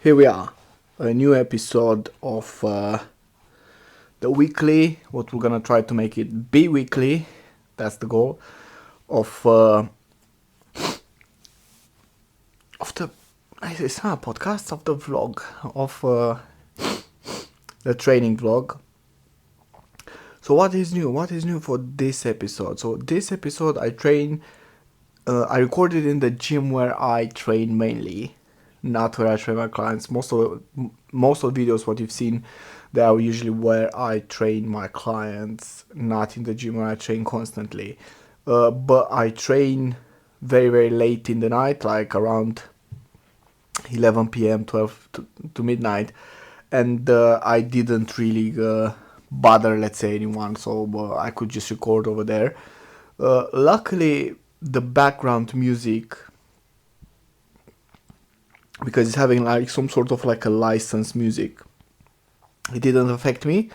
Here we are, a new episode of the weekly. What we're gonna try to make it be weekly. That's the goal of the. It's not a podcast, of the vlog of the training vlog. So what is new? What is new for this episode? So this episode I train. I recorded in the gym where I train mainly, not where I train my clients. Most of videos what you've seen, they are usually where I train my clients, not in the gym where I train constantly. But I train very late in the night, like around 11 p.m., 12 to midnight, and I didn't really bother, let's say, anyone, so I could just record over there. Luckily, the background music, because it's having like some sort of like a licensed music, it didn't affect me.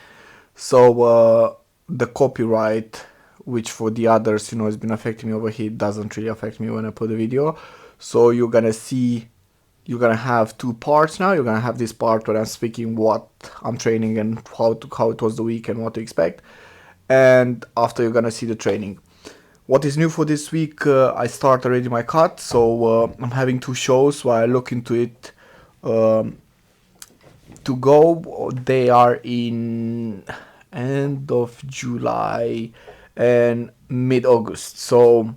So the copyright, which for the others, has been affecting me over here, doesn't really affect me when I put the video. So you're gonna have two parts now. You're gonna have this part where I'm speaking what I'm training and how it was the week and what to expect, and after you're gonna see the training. What is new for this week? I start already my cut, so I'm having two shows. So I look into it to go. They are in end of July and mid-August. So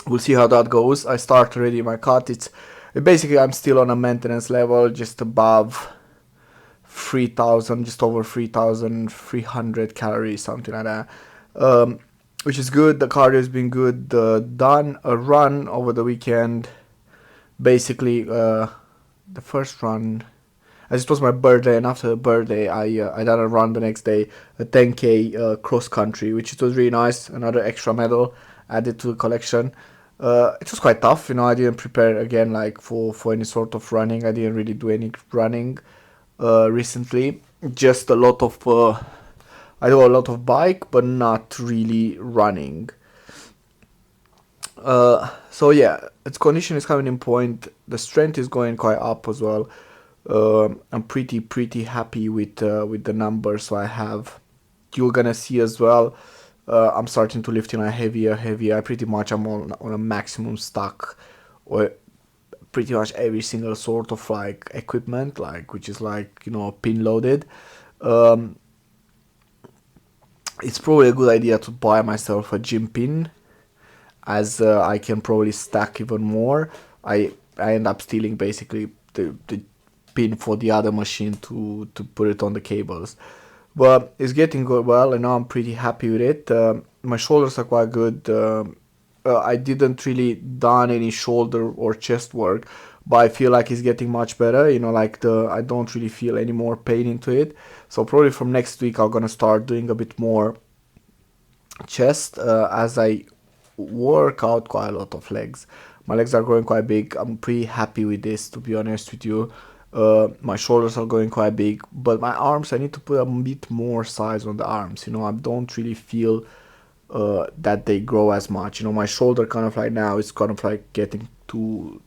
we'll see how that goes. I start already my cut. It's basically I'm still on a maintenance level, just above 3,000, just over 3,300 calories, something like that. Which is good. The cardio has been good. Done a run over the weekend. Basically, the first run, as it was my birthday, and after the birthday, I done a run the next day, a 10k cross country, which it was really nice. Another extra medal added to the collection. It was quite tough, I didn't prepare again like for any sort of running. I didn't really do any running recently. Just a lot of I do a lot of bike, but not really running. So yeah, its condition is coming in point. The strength is going quite up as well. I'm pretty happy with the numbers I have. You're gonna see as well. I'm starting to lift in a heavier. I pretty much I'm on a maximum stack, or pretty much every single sort of like equipment, like which is like pin loaded. Um, it's probably a good idea to buy myself a gym pin, as I can probably stack even more. I end up stealing basically the pin for the other machine to put it on the cables. But it's getting good well, and now I'm pretty happy with it. My shoulders are quite good. I didn't really done any shoulder or chest work, but I feel like it's getting much better. Like I don't really feel any more pain into it. So probably from next week I'm gonna start doing a bit more chest, as I work out quite a lot of legs. My legs are growing quite big. I'm pretty happy with this, to be honest with you. My shoulders are going quite big, but my arms, I need to put a bit more size on the arms. I don't really feel that they grow as much. My shoulder kind of like now is kind of like getting to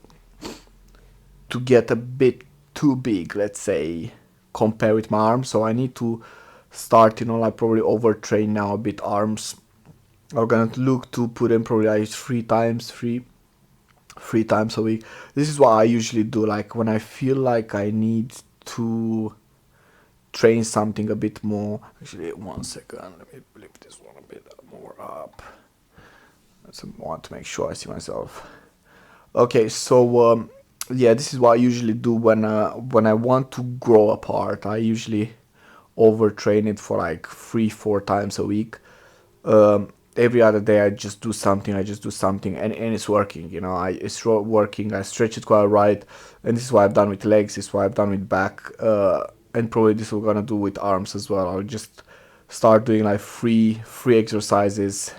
get a bit too big, let's say, compared with my arms. So I need to start, like probably overtrain now a bit arms. I'm gonna look to put in probably like three times a week. This is what I usually do. Like when I feel like I need to train something a bit more. Actually, 1 second. Let me lift this one a bit more up. I want to make sure I see myself. Okay, so yeah, this is what I usually do when I want to grow a part. I usually overtrain it for like 3-4 times a week. Every other day I just do something, and it's working. It's working. I stretch it quite right, and this is what I've done with legs. This is what I've done with back, and probably this we're gonna do with arms as well. I'll just start doing like free exercises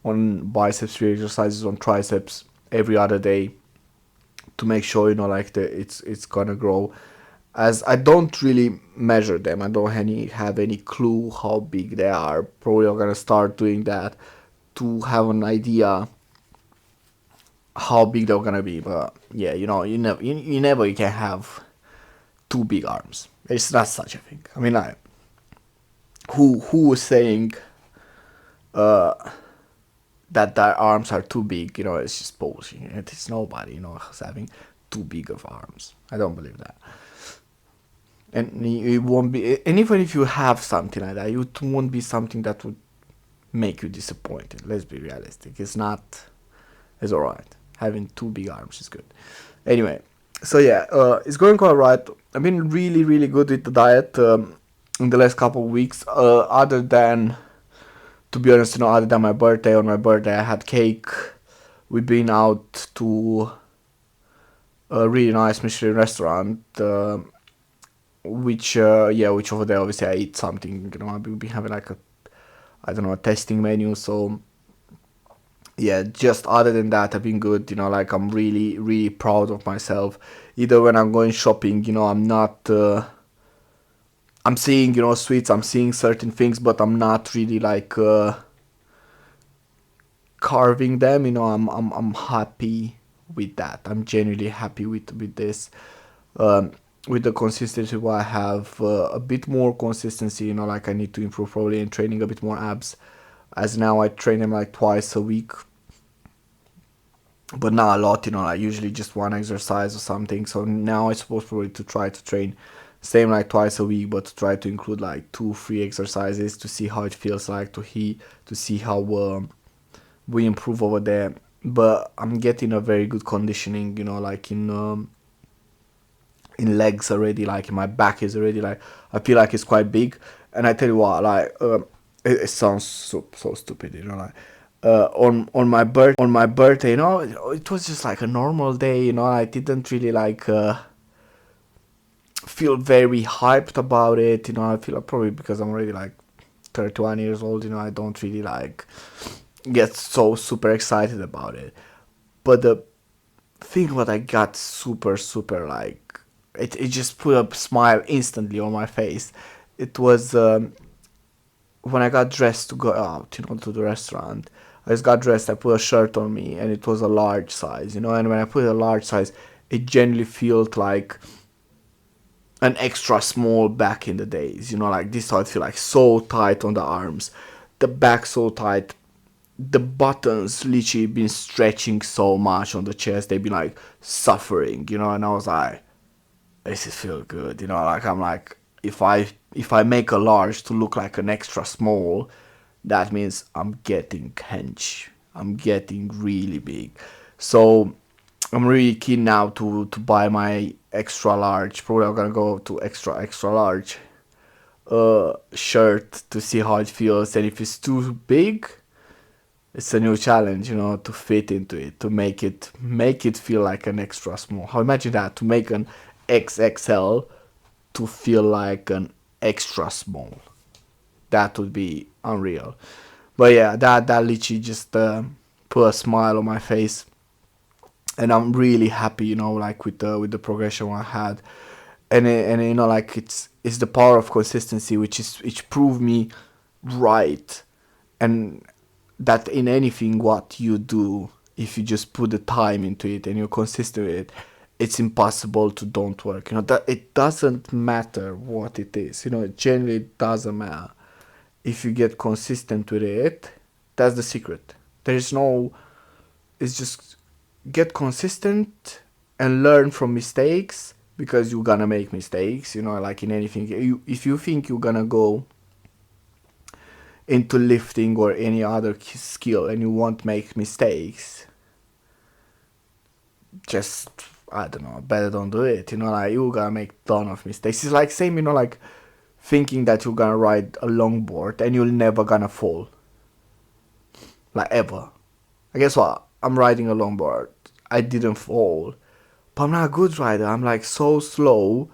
on biceps, free exercises on triceps every other day, to make sure like it's gonna grow. As I don't really measure them, I don't have any clue how big they are. Probably I'm gonna start doing that to have an idea how big they're gonna be. But yeah, you never you can have too big arms. It's not such a thing. I mean, like, who was saying uh, that their arms are too big? You know, it's just bullshit. It's nobody, you know, who's having too big of arms. I don't believe that. And it won't be. And even if you have something like that, it won't be something that would make you disappointed. Let's be realistic. It's not. It's alright. Having two big arms is good. Anyway, so yeah, it's going quite right. I've been really, really good with the diet in the last couple of weeks. Other than, to be honest, you know, other than my birthday. On my birthday, I had cake. We've been out to a really nice Michelin restaurant, which over there obviously I eat something. You know, I've been having like a, I don't know, a tasting menu. So yeah, just other than that, I've been good. You know, like I'm really, really proud of myself. Either when I'm going shopping, you know, I'm not. I'm seeing, you know, sweets. I'm seeing certain things, but I'm not really like carving them. You know, I'm happy with that. I'm genuinely happy with this. With the consistency, what I have a bit more consistency. You know, like I need to improve probably in training a bit more abs. As now I train them like twice a week, but not a lot, you know, like usually just one exercise or something. So now I suppose probably to try to train same like twice a week, but to try to include like 2-3 exercises to see how it feels like to see how we improve over there. But I'm getting a very good conditioning, you know, like in legs already, like in my back is already like I feel like it's quite big. And I tell you what, like it sounds so stupid, you know, like on my birthday, you know, it was just like a normal day, you know. I didn't really like feel very hyped about it, you know. I feel like probably because I'm already like 31 years old, you know, I don't really like get so super excited about it. But the thing what I got super like it just put a smile instantly on my face. It was when I got dressed to go out, you know, to the restaurant. I just got dressed, I put a shirt on me, and it was a large size, you know. And when I put a large size, it generally felt like an extra small back in the days, you know, like this. I feel like so tight on the arms, the back so tight, the buttons literally been stretching so much on the chest, they've been like suffering, you know. And I was like, this is feel good, you know. Like I'm like, if I make a large to look like an extra small, that means I'm getting hench. I'm getting really big. So I'm really keen now to buy my extra large. Probably I'm gonna go to extra large shirt to see how it feels. And if it's too big, it's a new challenge, you know, to fit into it, to make it feel like an extra small. How imagine that, to make an XXL to feel like an extra small. That would be unreal. But yeah, that literally just put a smile on my face, and I'm really happy, you know, like with the progression I had. And you know, like it's the power of consistency which proved me right. And that in anything what you do, if you just put the time into it and you're consistent with it, it's impossible to don't work, you know. That it doesn't matter what it is, you know. It generally doesn't matter. If you get consistent with it, that's the secret. There is no, it's just get consistent and learn from mistakes, because you're gonna make mistakes, you know, like in anything. If you think you're gonna go into lifting or any other skill and you won't make mistakes, just, I don't know, better don't do it, you know. Like you're gonna make ton of mistakes. It's like same, you know, like thinking that you're gonna ride a longboard and you're never gonna fall, like ever. I guess what, I'm riding a longboard, I didn't fall, but I'm not a good rider. I'm like so slow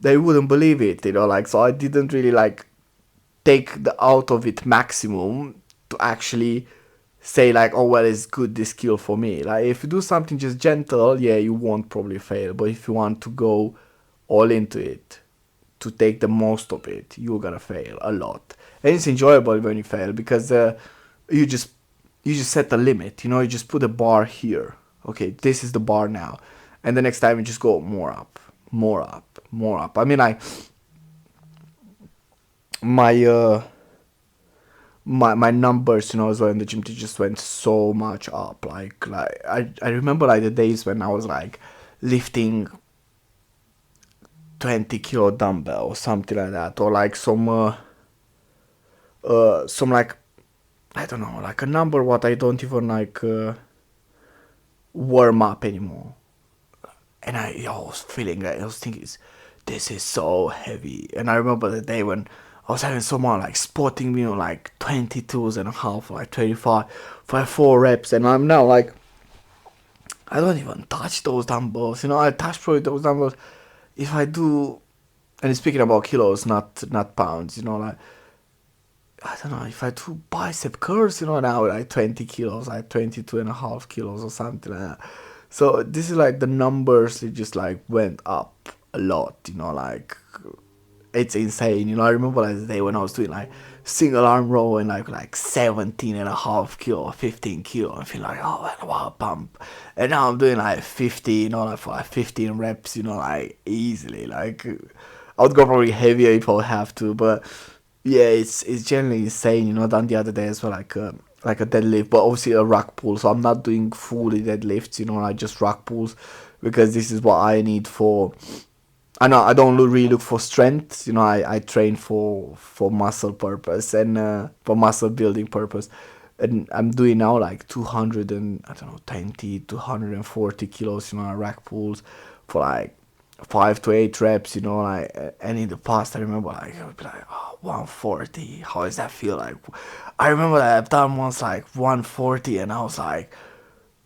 they wouldn't believe it, you know. Like, so I didn't really like take the out of it maximum to actually say like, oh well, it's good, this skill for me. Like if you do something just gentle, yeah, you won't probably fail. But if you want to go all into it, to take the most of it, you're gonna fail a lot. And it's enjoyable when you fail, because you just you just set the limit, you know. You just put a bar here, okay, this is the bar now, and the next time you just go more up, more up. I mean, like my my numbers, as well in the gym, they just went so much up. Like I remember like the days when I was like lifting 20 kilo dumbbell or something like that, or like some like, I don't know, like a number what I don't even like warm up anymore. And I was feeling like, I was thinking, this is so heavy. And I remember the day when I was having someone like spotting me on like 22s and a half, like 25 for 4 reps, and I'm now like, I don't even touch those dumbbells. I touch probably those dumbbells if I do. And speaking about kilos, not pounds. Like, I don't know, if I do bicep curls, now like 20 kilos, like 22 and a half kilos or something like that. So this is like the numbers, it just like went up a lot, like it's insane. I remember like the day when I was doing like single arm row and like 17 and a half kilo, 15 kilo. I feel like, oh man, wow, pump. And now I'm doing like 50, like for like 15 reps, like easily. Like I would go probably heavier if I would have to, but yeah, it's generally insane. Done the other day as well, like a deadlift, but obviously a rack pull. So I'm not doing fully deadlifts, like just rack pulls, because this is what I need for. I know I don't really look for strength. I train for muscle purpose and for muscle building purpose. And I'm doing now like 200 and I don't know 20 240 kilos, rack pulls for like 5 to 8 reps, like. And in the past I remember like I would be like, oh, 140. How does that feel like? I remember that I've done once like 140 and I was like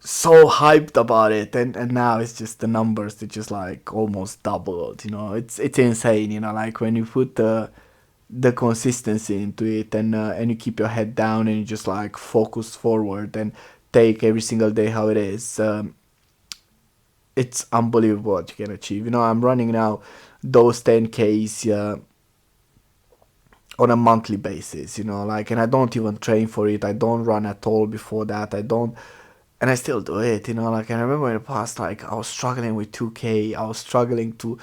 so hyped about it, and now it's just the numbers that just like almost doubled. It's insane. Like when you put the consistency into it, and you keep your head down and you just like focus forward and take every single day how it is. It's unbelievable what you can achieve. I'm running now those 10Ks on a monthly basis, like, and I don't even train for it. I don't run at all before that. I don't, and I still do it, like. And I remember in the past, like, I was struggling with 2K. I was struggling to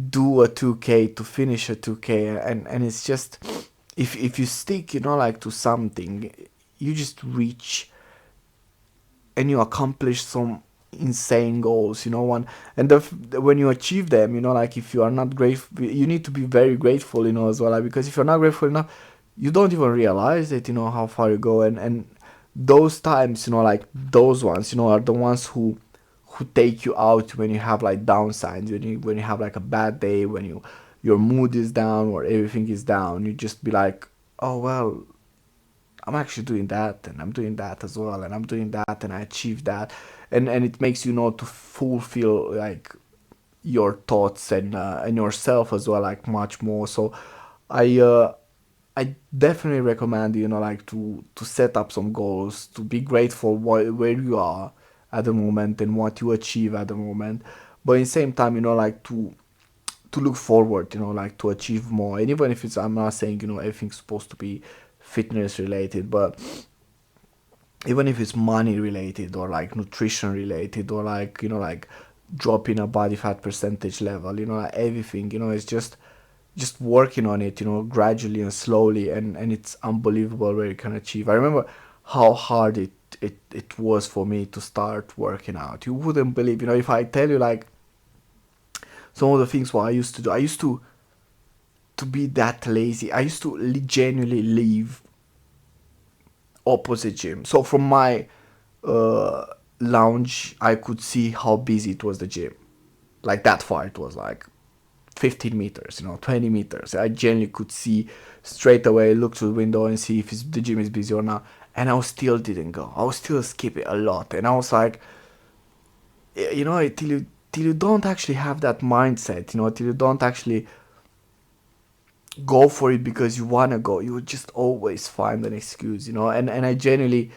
do a 2K, to finish a 2K, and it's just, if you stick, like, to something, you just reach and you accomplish some insane goals, one. And when you achieve them, like, if you are not grateful, you need to be very grateful, as well, like, because if you're not grateful enough, you don't even realize it, how far you go. And those times, like those ones, are the ones who take you out when you have like downsides, when you have like a bad day, when your mood is down or everything is down. You just be like, oh well, I'm actually doing that, and I'm doing that as well, and I'm doing that, and I achieved that. And it makes you know to fulfill like your thoughts and yourself as well, like much more. So I uh I definitely recommend, like, to set up some goals, to be grateful where you are at the moment and what you achieve at the moment, but in the same time, like, to look forward, like, to achieve more. And even if it's, I'm not saying, everything's supposed to be fitness related, but even if it's money related or like nutrition related or like, like dropping a body fat percentage level, like everything, it's just working on it, gradually and slowly, and it's unbelievable where you can achieve. I remember how hard it was for me to start working out. You wouldn't believe, if I tell you like some of the things what I used to do. I used to be that lazy. I used to genuinely leave opposite gym. So from my uh, lounge, I could see how busy it was, the gym. Like that far, it was like 15 meters, 20 meters. I genuinely could see straight away, look to the window and see if the gym is busy or not. And I still didn't go. I was still skipping a lot. And I was like, till you don't actually have that mindset, till you don't actually go for it because you want to go, you would just always find an excuse, and I genuinely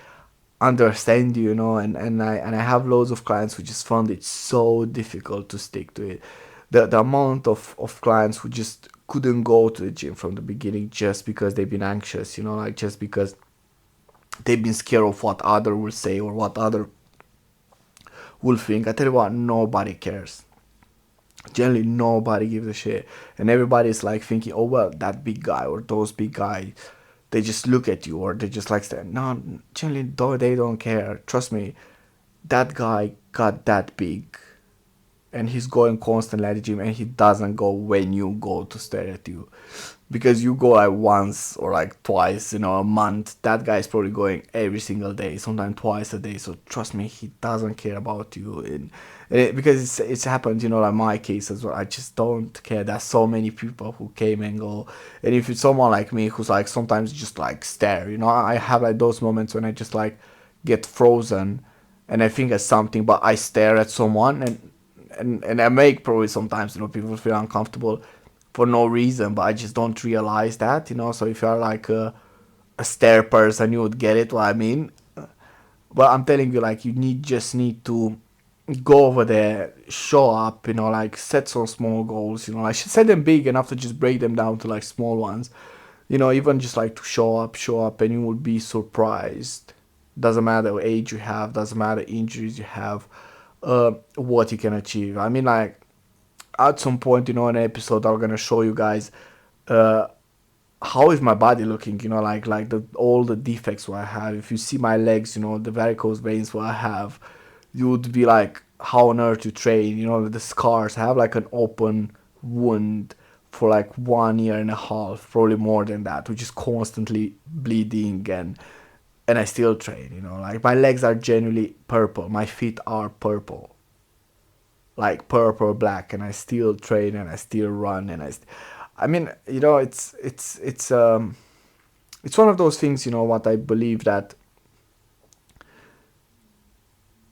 understand you, and I have loads of clients who just found it so difficult to stick to it. The amount of clients who just couldn't go to the gym from the beginning just because they've been anxious, like just because they've been scared of what other will say or what other will think. I tell you what, nobody cares. Generally nobody gives a shit, and everybody's like thinking, oh well, that big guy or those big guys, they just look at you or they just like stand. No, generally they don't care. Trust me, that guy got that big and he's going constantly at the gym and he doesn't go when you go to stare at you, because you go like once or like twice, a month. That guy is probably going every single day, sometimes twice a day. So trust me, he doesn't care about you. Because it's happened, like my case as well. I just don't care. There's so many people who came and go, and if it's someone like me who's like sometimes just like stare, I have like those moments when I just like get frozen and I think of something, but I stare at someone, and I make probably sometimes people feel uncomfortable for no reason, but I just don't realize that. So if you're like a stare person, you would get it what I mean. But I'm telling you, like, you just need to go over there, show up, like set some small goals, like set them big enough to just break them down to like small ones. Even just like to show up, and you will be surprised. Doesn't matter what age you have, doesn't matter injuries you have, what you can achieve. I mean, like, at some point, in an episode, I'm gonna show you guys uh, how is my body looking, like the all the defects what I have. If you see my legs, the varicose veins what I have, you would be like, how on earth you train, the scars. I have like an open wound for like 1 year and a half, probably more than that, which is constantly bleeding, and I still train, like my legs are genuinely purple, my feet are purple, like purple black, and I still train and I still run, I mean, it's one of those things, what I believe that,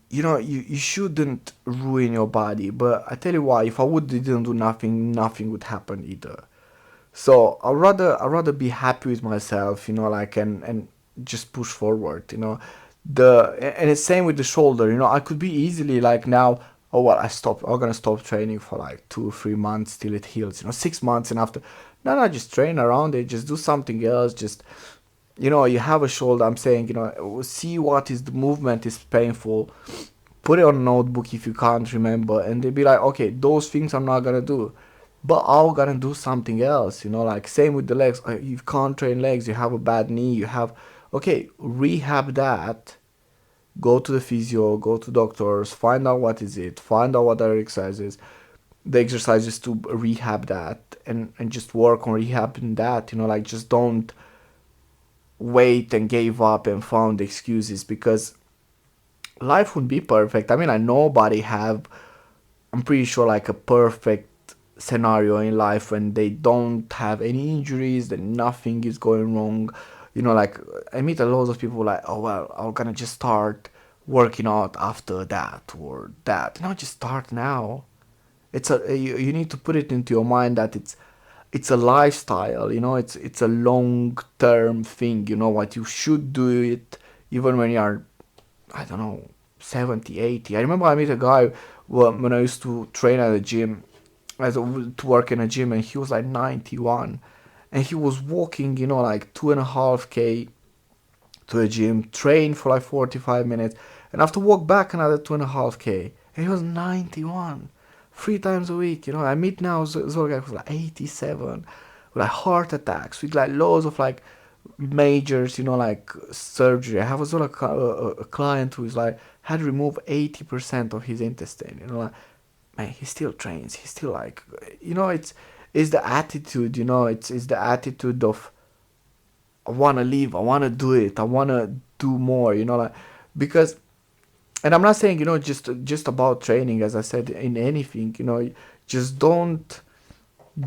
you shouldn't ruin your body. But I tell you why, if I would didn't do nothing, nothing would happen either. So I'd rather be happy with myself, like, and just push forward, and it's same with the shoulder. I could be easily like now, oh well, I'm gonna stop training for like 2 or 3 months till it heals, 6 months, and after, no, just train around it, just do something else, just, you have a shoulder, I'm saying, see what is the movement is painful, put it on a notebook if you can't remember, and they'd be like, okay, those things I'm not gonna do, but I'm gonna do something else, like same with the legs. You can't train legs, you have a bad knee, you have, okay, rehab that, go to the physio, go to doctors, find out what is it, find out what are the exercises to rehab that, and just work on rehabbing that, like just don't wait and gave up and found excuses, because life would be perfect. I mean, like nobody have, I'm pretty sure, like a perfect scenario in life when they don't have any injuries, that nothing is going wrong. Like I meet a lot of people like, oh well, I'm gonna just start working out after that or that. No, just start now. You need to put it into your mind that it's a lifestyle. It's a long term thing. What you should do it even when you are, I don't know, 70, 80. I remember I met a guy when I used to train at a gym, to work in a gym, and he was like 91. And he was walking, like 2.5K to a gym, train for like 45 minutes, and after walk back another 2.5K. And he was 91. 3 times a week, I meet now Zorga who's like 87, with like heart attacks, with like loads of like majors, like surgery. I have as well a client who is like had removed 80% of his intestine. Like, man, he still trains. He's still like, it's the attitude. It's the attitude of, I wanna live. I wanna do it. I wanna do more. Like, because, and I'm not saying, just about training, as I said, in anything. Just don't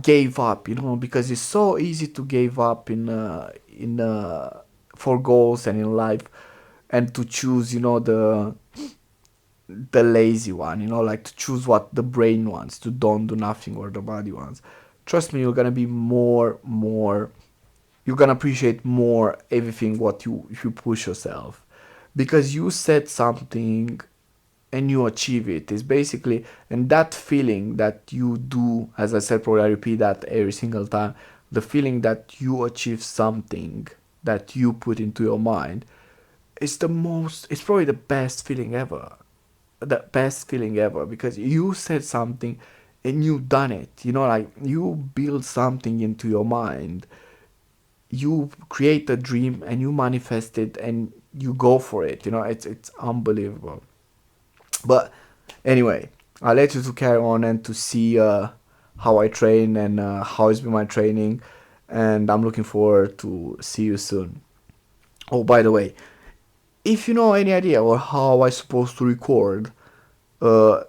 gave up, because it's so easy to give up in for goals and in life, and to choose, the lazy one, like to choose what the brain wants, to don't do nothing, or the body wants. Trust me, you're gonna be more, you're gonna appreciate more everything what you, if you push yourself, because you said something and you achieve it. Is basically, and that feeling that you do, as I said, probably I repeat that every single time, the feeling that you achieve something that you put into your mind, it's probably the best feeling ever, because you said something and you've done it. You know, like you build something into your mind, you create a dream and you manifest it and you go for it. You know, it's unbelievable. But anyway, I'll let you to carry on and to see how I train and how it's been my training, and I'm looking forward to see you soon. Oh, by the way, if you know any idea or how I supposed to record uh,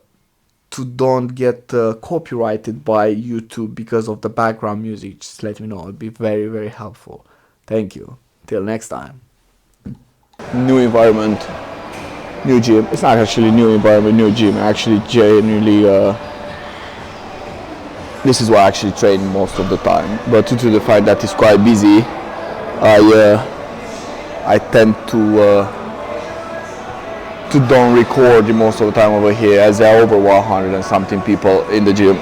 to don't get copyrighted by YouTube because of the background music, just let me know. It'd be very, very helpful. Thank you. Till next time. New environment, new gym. It's not actually new environment, new gym. Actually, genuinely, this is what I actually train most of the time. But due to the fact that it's quite busy, I tend to don't record most of the time over here, as there are over 100 and something people in the gym.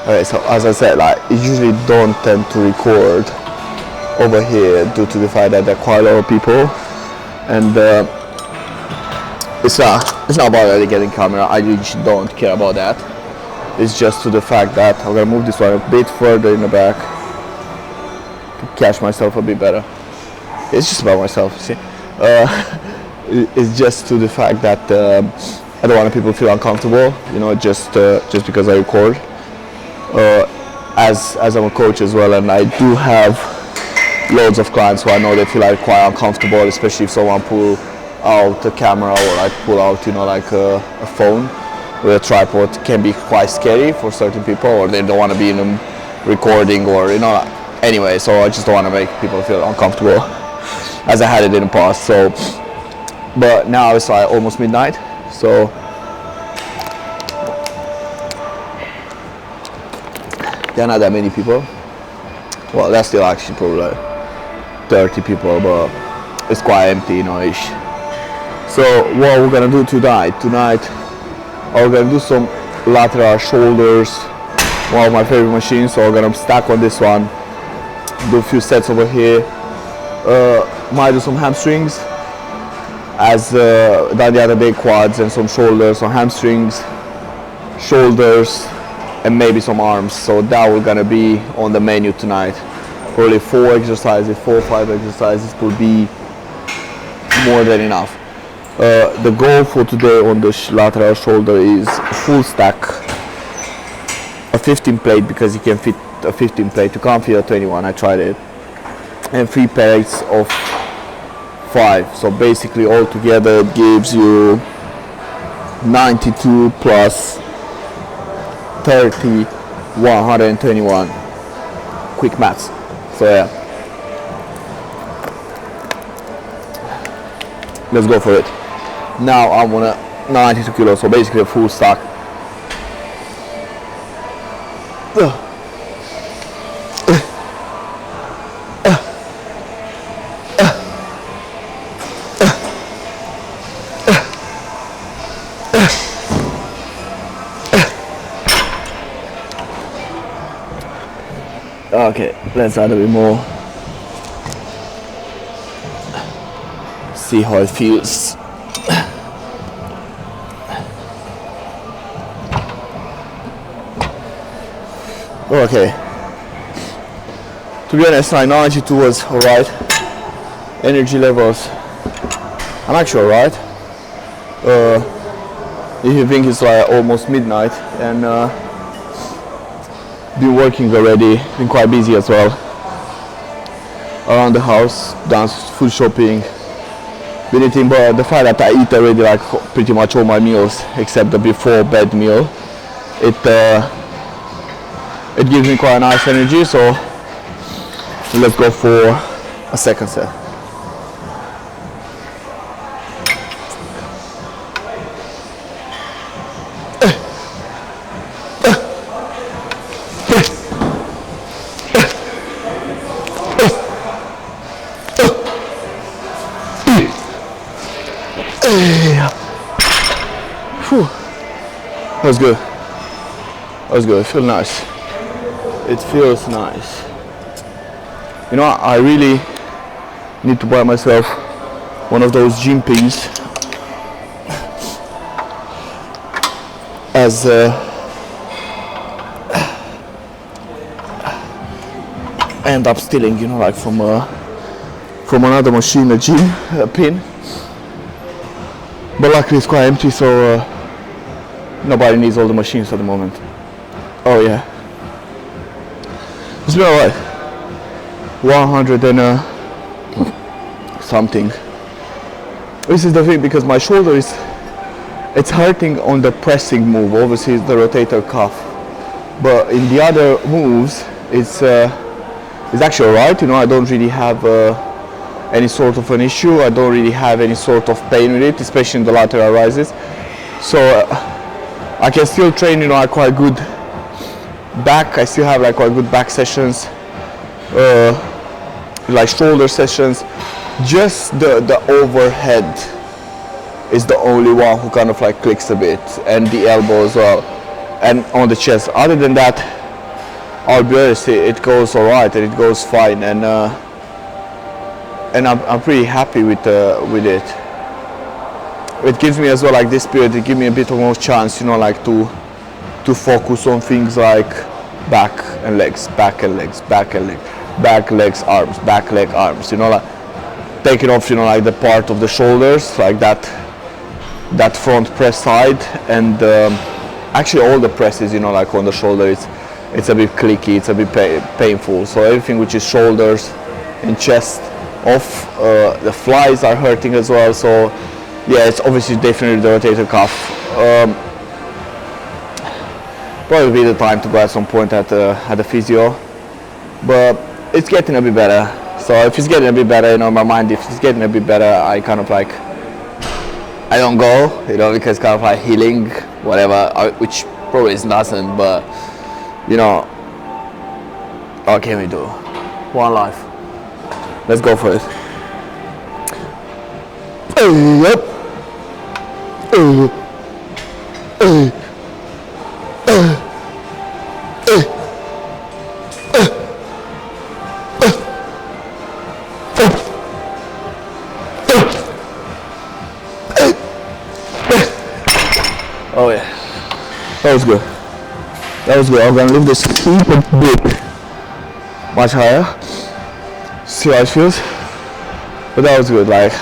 Okay, so as I said, like, I usually don't tend to record over here due to the fact that there are quite a lot of people, and it's not about really getting camera. I usually don't care about that. It's just to the fact that I'm gonna move this one a bit further in the back to catch myself a bit better. It's just about myself, see. It's just to the fact that I don't want people to feel uncomfortable, you know, just because I record. As I'm a coach as well, and I do have loads of clients who I know they feel like quite uncomfortable, especially if someone pull out a camera or like pull out, you know, like a phone with a tripod. Can be quite scary for certain people, or they don't want to be in a recording, or you know. Anyway, so I just don't want to make people feel uncomfortable, as I had it in the past. So, but now it's like almost midnight, so. There are not that many people. Well, there's still actually probably like 30 people, but it's quite empty, you know, ish. So what we're gonna do tonight? We're gonna do some lateral shoulders, one of my favorite machines. So we're gonna stack on this one, do a few sets over here. Might do some hamstrings, as done the other day, quads and some shoulders. So hamstrings, shoulders, and maybe some arms. So that will gonna be on the menu tonight. Probably 4 or 5 exercises will be more than enough. The goal for today on the lateral shoulder is full stack, a 15 plate, because you can fit a 15 plate. You can't fit a 21. I tried it, and 3 plates of 5. So basically, all together it gives you 92 plus 30, 121 quick maths. So yeah, let's go for it. Now I'm on a 92 kilos, so basically a full stack. Okay, let's add a bit more. See how it feels. Okay. To be honest, my 92 was alright. Energy levels, I'm actually alright. If you think it's like almost midnight, and been working already, been quite busy as well around the house, done food shopping, been eating. But the fact that I eat already like pretty much all my meals except the before bed meal, it gives me quite a nice energy. So let's go for a second set. was good. That was good. It feels nice. It feels nice. You know, I really need to buy myself one of those gym pins as end up stealing, you know, like from another machine, a gym pin. But luckily it's quite empty, so nobody needs all the machines at the moment. Oh yeah, it's been alright. 100 and something. This is the thing, because my shoulder it's hurting on the pressing move. Obviously it's the rotator cuff, but in the other moves it's actually alright. You know, I don't really have any sort of an issue. I don't really have any sort of pain with it, especially in the lateral rises. So I can still train, you know, a quite good back. I still have like quite good back sessions, like shoulder sessions. Just the overhead is the only one who kind of like clicks a bit, and the elbow as well, and on the chest. Other than that, I'll be honest, it goes alright and it goes fine, and I'm pretty happy with it. It gives me as well, like this period, it gives me a bit of more chance, you know, like to focus on things like back and legs, back and legs, back and legs, back legs, arms, back leg, arms, you know, like taking off, you know, like the part of the shoulders, like that front press side, and actually all the presses, you know, like on the shoulder, it's a bit clicky, it's a bit painful. So everything which is shoulders and chest off. The flies are hurting as well. So yeah, it's obviously definitely the rotator cuff. Probably be the time to go at some point at the physio, but it's getting a bit better. So if it's getting a bit better, you know, in my mind, if it's getting a bit better, I kind of like, I don't go, you know, because kind of like healing, whatever, which probably is nothing, but you know, what can we do? One life. Let's go for it. Yep. Oh yeah, that was good. That was good. I'm gonna leave this heap a bit much higher. See how it feels. But that was good. Like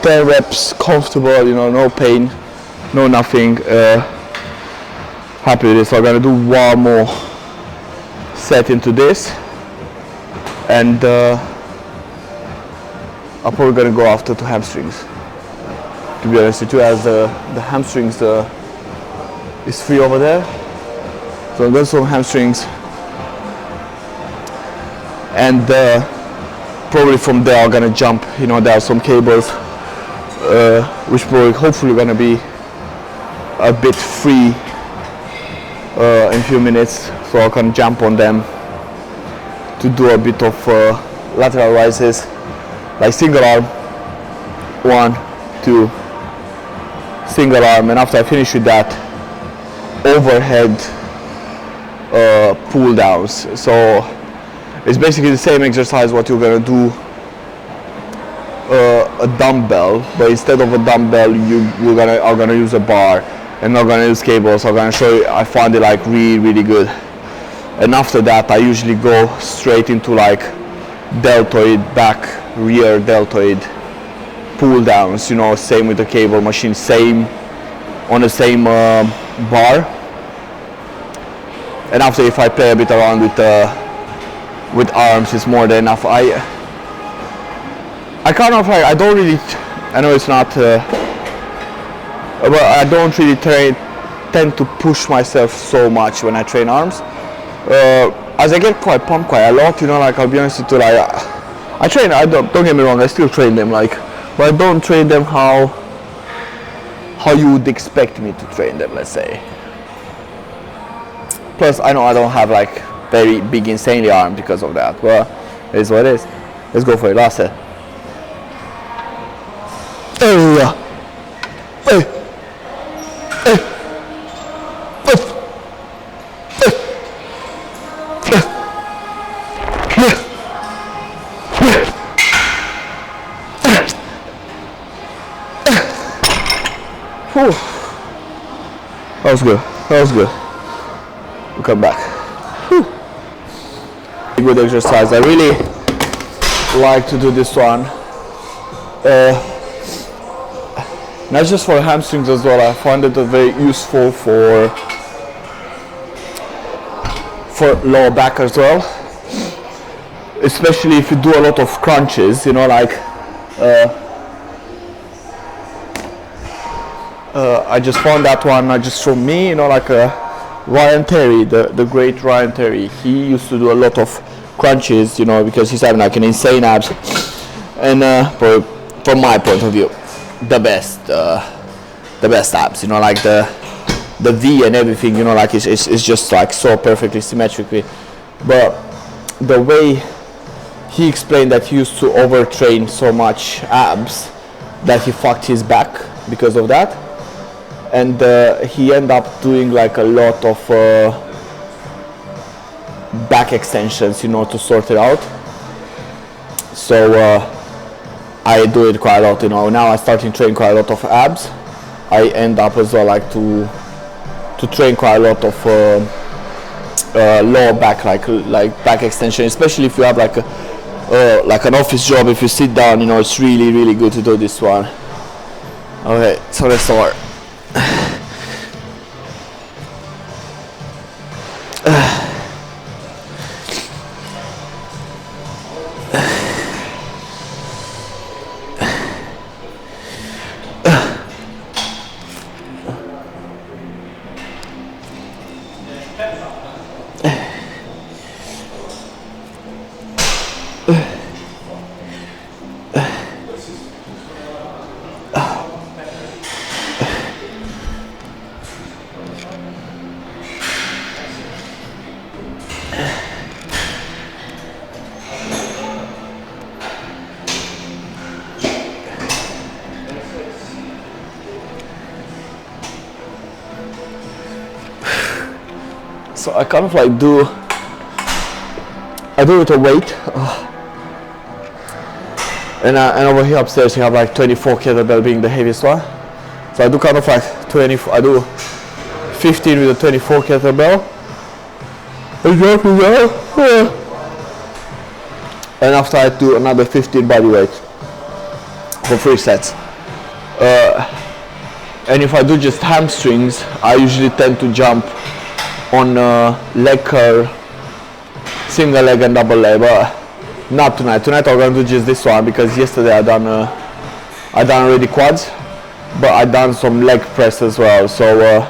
10 reps, comfortable. You know, no pain, no nothing. Happy with this. So I'm gonna do one more set into this, and I'm probably gonna go after to hamstrings. To be honest with you, as the hamstrings is free over there. So I'm going to some hamstrings, and probably from there I'm gonna jump. You know, there are some cables which probably hopefully gonna be a bit free in a few minutes, so I can jump on them to do a bit of lateral rises, like single arm, 1, 2, single arm, and after I finish with that, overhead pull downs. So it's basically the same exercise what you're gonna do a dumbbell, but instead of a dumbbell I'm gonna use a bar, and not gonna use cables. I'm gonna show you. I found it like really good, and after that I usually go straight into like deltoid back, rear deltoid pull downs, you know, same with the cable machine, same on the same bar. And after, if I play a bit around with arms, it's more than enough. I kind of like, I don't really, I know it's not, but I don't really tend to push myself so much when I train arms. As I get quite pumped quite a lot, you know, like I'll be honest with you, like I train, don't get me wrong, I still train them, like, but I don't train them how you would expect me to train them, let's say. Plus, I know I don't have like very big, insanely arm because of that. Well, it is what it is. Let's go for it. Last set. That was good. That was good. We'll come back. Whew. Good exercise. I really like to do this one. Not just for hamstrings as well. I find it very useful for lower back as well. Especially if you do a lot of crunches, you know, like I just found that one not just from me, you know, like Ryan Terry, the great Ryan Terry. He used to do a lot of crunches, you know, because he's having like an insane abs, and from my point of view, the best abs, you know, like the V and everything, you know, like it's just like so perfectly symmetrically. But the way he explained that he used to overtrain so much abs that he fucked his back because of that, and he ended up doing like a lot of back extensions, you know, to sort it out. So I do it quite a lot, you know. Now I starting to train quite a lot of abs. I end up as well like to train quite a lot of lower back, like back extension, especially if you have like an office job. If you sit down, you know, it's really good to do this one. Okay, so let's start. So I kind of like I do it with a weight, and over here upstairs you have like 24 kettlebell being the heaviest one. So I do kind of like 20. I do 15 with a 24 kettlebell, and after I do another 15 body weight for 3 sets. And if I do just hamstrings, I usually tend to jump on leg curl, single leg and double leg, but not tonight. Tonight I'm going to do just this one because yesterday I done already quads, but I done some leg press as well. So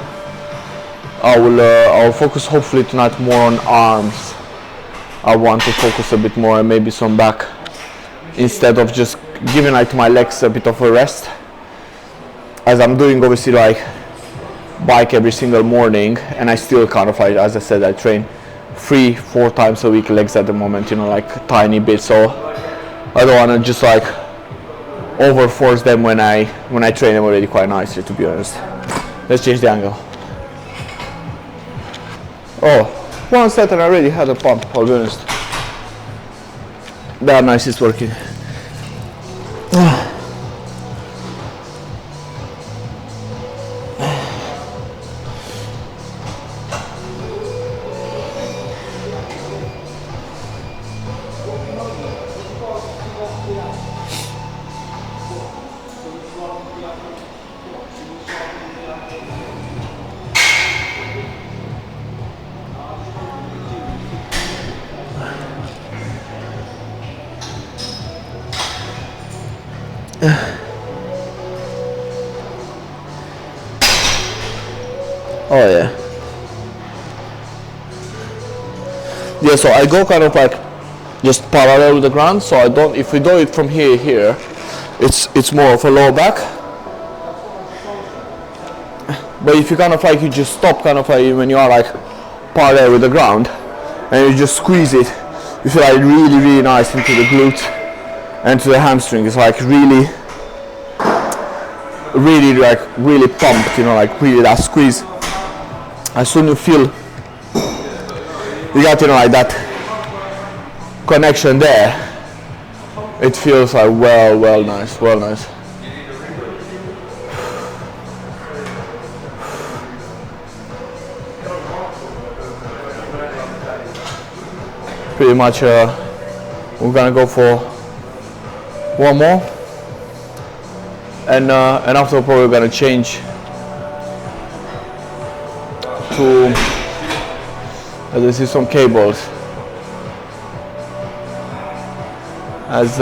I'll focus hopefully tonight more on arms. I want to focus a bit more and maybe some back instead of just giving like my legs a bit of a rest, as I'm doing obviously like bike every single morning, and I still kind of like, as I said, I train 3-4 times a week legs at the moment, you know, like tiny bit. So I don't want to just like overforce them when I train them already quite nicely, to be honest. Let's change the angle. Oh, one set and I already had a pump, I'll be honest. That nice is working. Oh yeah. Yeah, so I go kind of like just parallel with the ground, so I don't, if we do it from here, it's more of a low back. But if you kind of like, you just stop kind of like when you are like parallel with the ground and you just squeeze it, you feel like really nice into the glute and to the hamstring. It's like really pumped, you know, like really that squeeze. As soon as you feel you got, you know, like that connection there, it feels like well nice. pretty much we're gonna go for one more, and after probably gonna change to this is some cables as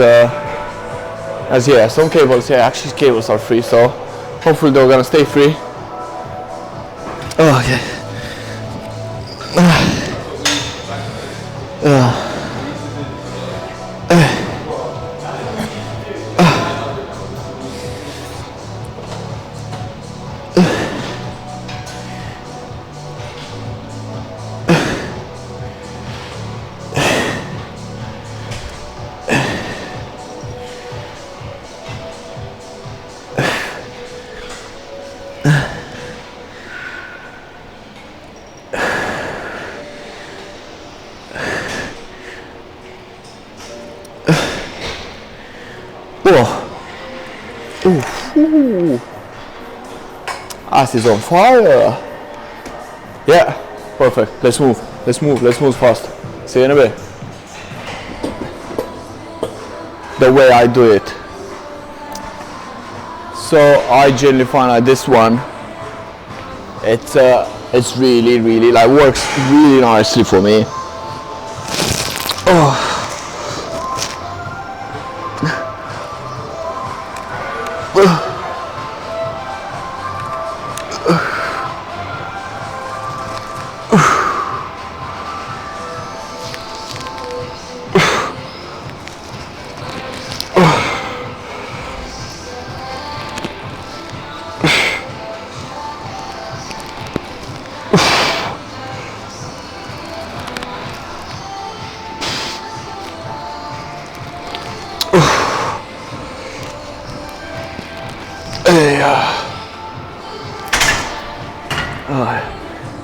yeah, some cables, yeah, actually cables are free, so hopefully they're gonna stay free. Oh, okay. Ooh. Ass is on fire. Yeah, perfect. Let's move fast. See you in a bit. The way I do it. So I generally find like this one, it's really like works really nicely for me. Oh.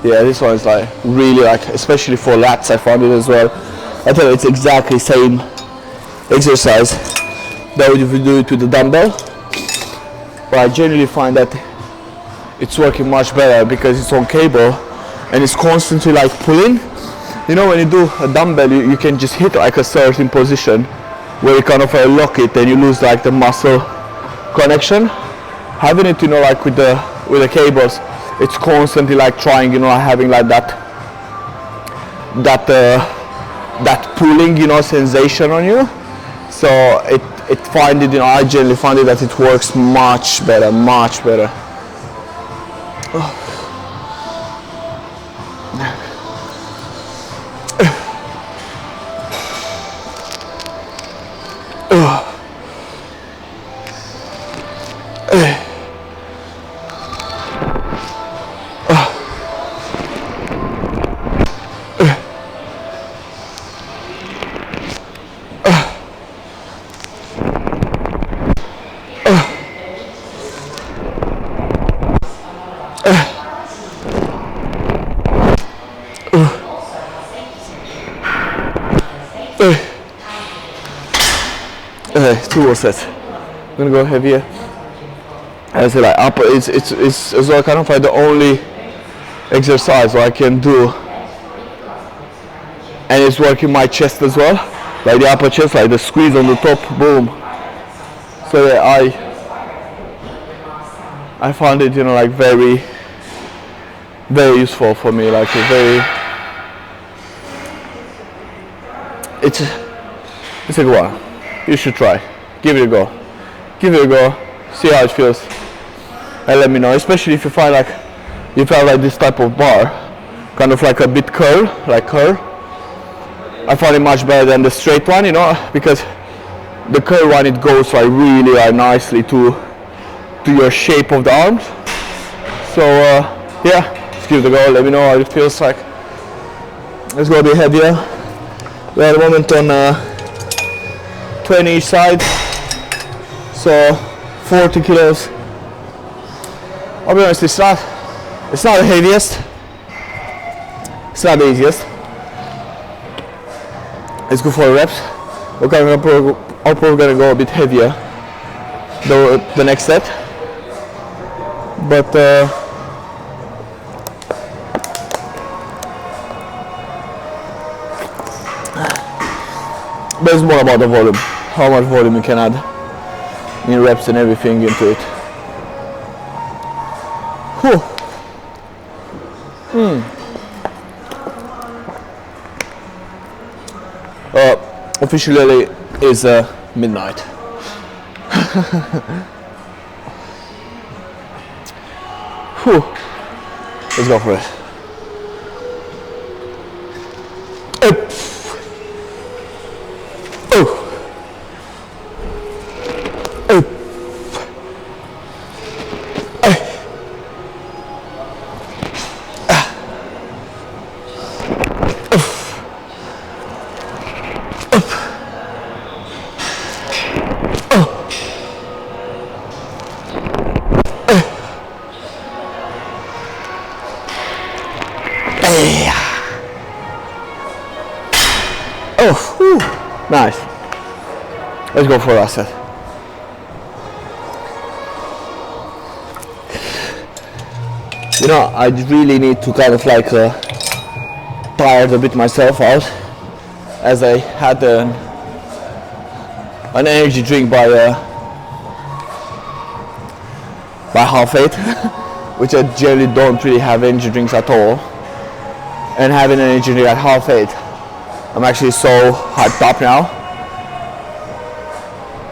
Yeah, this one is like really like, especially for lats, I found it as well. I thought it's exactly same exercise that if you do it with the dumbbell, but I generally find that it's working much better because it's on cable and it's constantly like pulling. You know, when you do a dumbbell, you can just hit like a certain position where you kind of lock it and you lose like the muscle connection. Having it, you know, like with the cables, it's constantly like trying, you know, having like that pulling, you know, sensation on you. So it find it, you know, I generally find it that it works much better. Two more sets. I'm gonna go heavier. As I say, like upper, it's as well kind of like the only exercise I can do, and it's working my chest as well, like the upper chest, like the squeeze on the top, boom. So yeah, I found it, you know, like very useful for me, like it's a good one. You should try. Give it a go. See how it feels, and let me know. Especially if you find like you felt like this type of bar, kind of like a bit curl. I find it much better than the straight one, you know, because the curl one, it goes like really nicely to your shape of the arms. So yeah, just give it a go. Let me know how it feels like. Let's go a bit heavier. We're at the moment on 20 each side, so 40 kilos. I'll be honest, it's not the heaviest, it's not the easiest. Let's go for reps. I'm probably gonna go a bit heavier the next set, but But it's more about the volume, how much volume you can add in reps and everything into it. Whew. Officially is midnight. Whew. Let's go for it. Up. Oh. Up. Oh, whew. Nice. Let's go for that set. You know, I really need to kind of like tire a bit myself out, as I had an energy drink by 8:30, which I generally don't really have energy drinks at all. And having an energy drink at 8:30, I'm actually so hyped up now,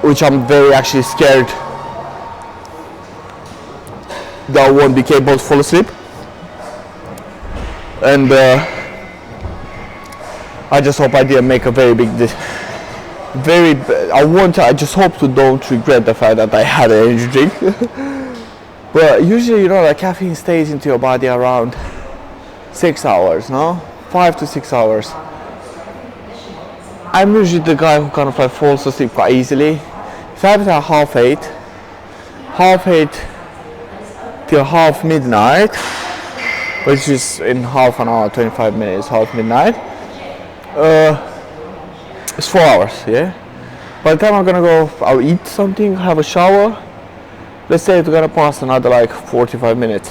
which I'm very actually scared that I won't be capable to fall asleep. And I just hope I didn't make a very big I just hope to don't regret the fact that I had an energy drink. But usually, you know, the caffeine stays into your body around 6 hours, no? 5 to 6 hours. I'm usually the guy who kind of like falls asleep quite easily. If I have it at 8:30 till half midnight, which is in half an hour, 25 minutes, half midnight, it's 4 hours, yeah? By the time I'm gonna go, I'll eat something, have a shower, let's say it's gonna pass another like 45 minutes.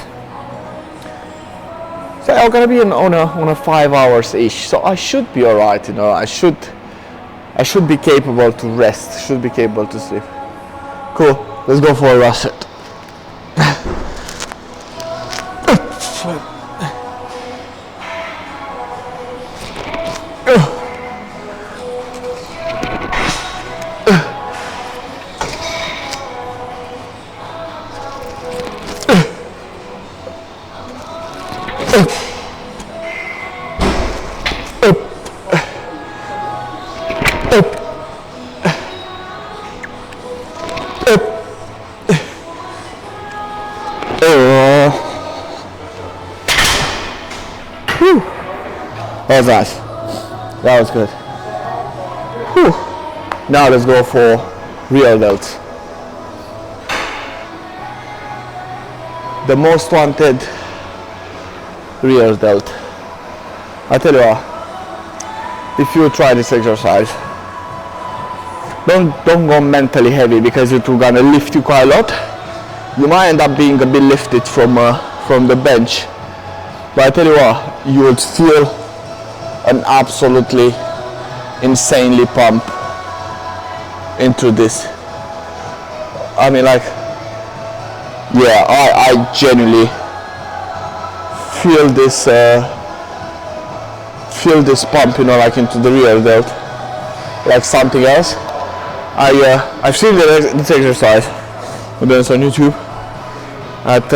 So I'm gonna be on a 5 hours ish, so I should be alright, you know, I should be capable to rest, should be capable to sleep. Cool, let's go for a rest set. That was nice. That was good. Whew. Now let's go for real delts. The most wanted real delt. I tell you what, if you try this exercise, don't go mentally heavy, because it will gonna lift you quite a lot. You might end up being a bit lifted from the bench, but I tell you what, you would feel an absolutely insanely pump into this. I mean, like, yeah, I genuinely feel this pump, you know, like into the rear delt, like something else. I've seen this exercise on YouTube at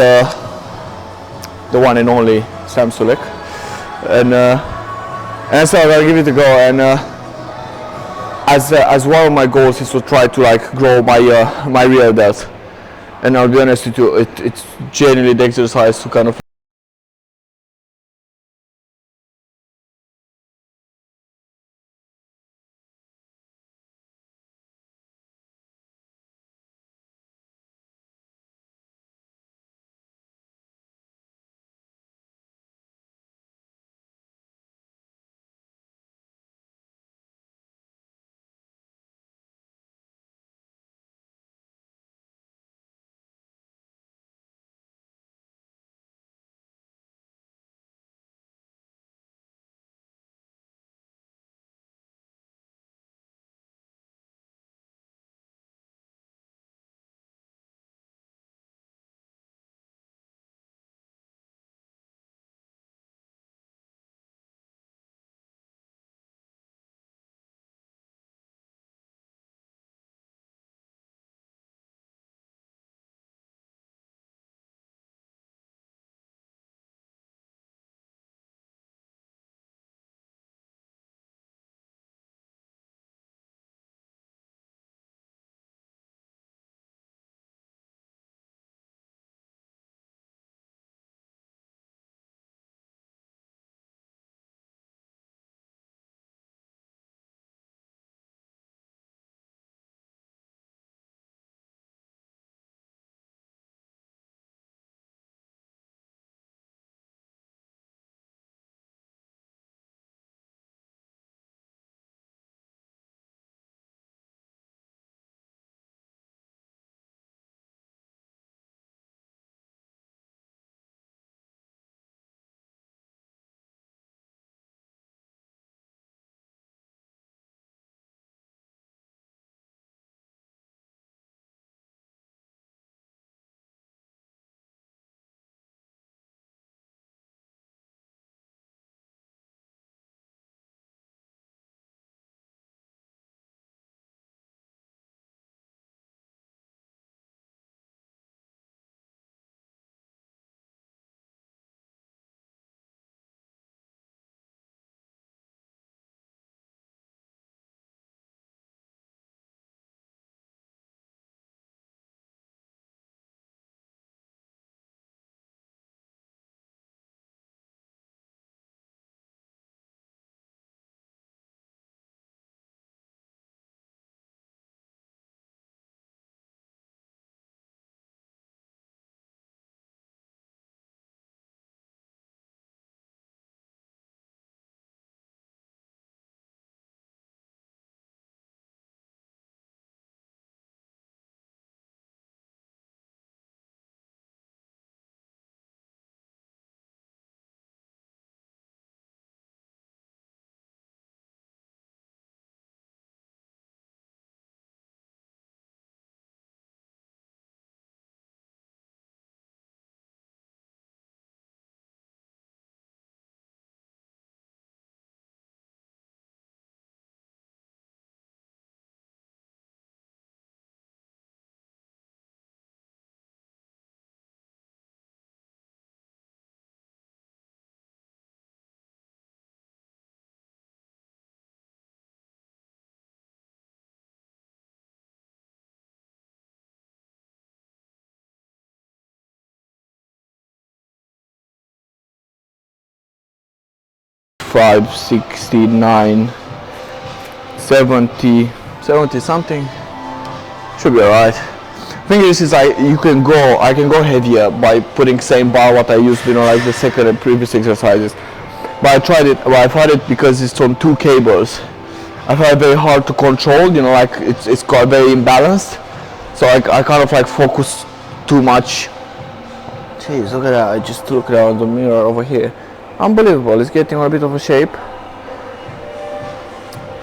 the one and only Sam Sulek, and so I'm gonna give it a go. And as one of my goals is to try to like grow my rear delt. And I'll be honest with you, it's genuinely the exercise to kind of 65, 69, 70, 70 something. Should be alright. Thing is I can go heavier by putting same bar what I used, you know, like the second and previous exercises. But I tried it. Well, I found it because it's on 2 cables. I found it very hard to control. You know, like it's got very imbalanced. So I kind of like focus too much. Jeez, look at that! I just looked around the mirror over here. Unbelievable! It's getting a bit of a shape.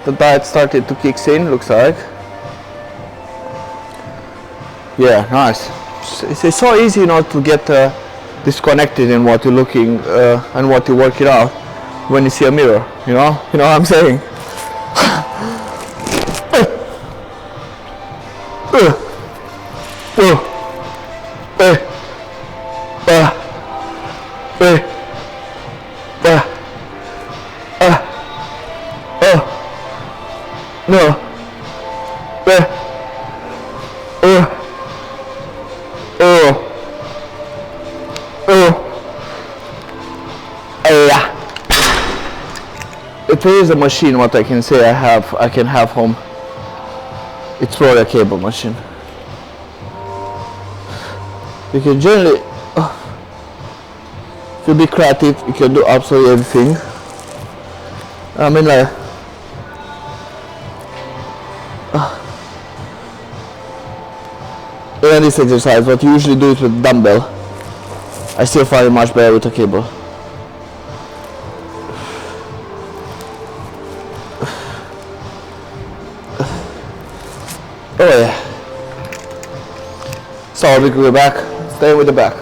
The diet started to kick in. Looks like. Yeah, nice. It's so easy not to get disconnected in what you're looking and what you're working out when you see a mirror. You know what I'm saying. If there is a machine, what I can say I can have home, it's probably a cable machine. You can generally, if you be creative, you can do absolutely everything. I mean, like, in this exercise, what you usually do it with dumbbell, I still find it much better with a cable. Oh yeah. So we go back. Stay with the back.